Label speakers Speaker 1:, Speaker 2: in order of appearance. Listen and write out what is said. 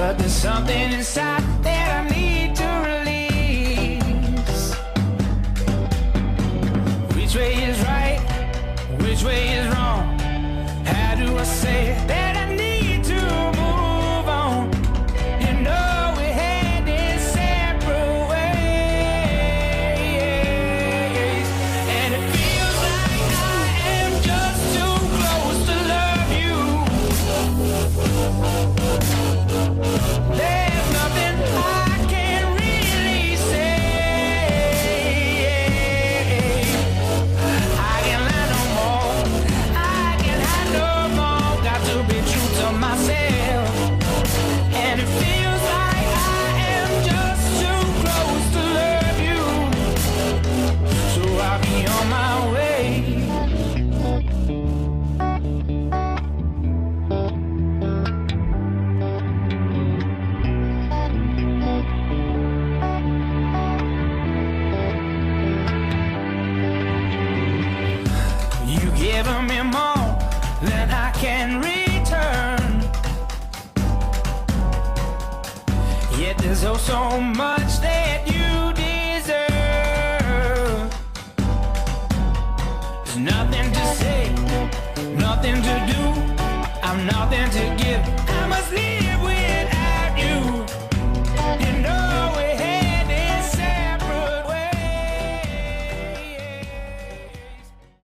Speaker 1: but there's something inside that I need to release. Which way is right? Which way is wrong? How do I say that I need to move on? You know we had this separate ways, and it feels like I am just too close to love you. There's nothing I can really say. I can lie no more. I can hide no more. Got to be true to myself. And it feels like I am just too close to love you. So I'll be on my way. You giving me more than I can return. Yet there's oh so much that you deserve. There's nothing to say, nothing to do. I'm nothing to give. I must live without you. You know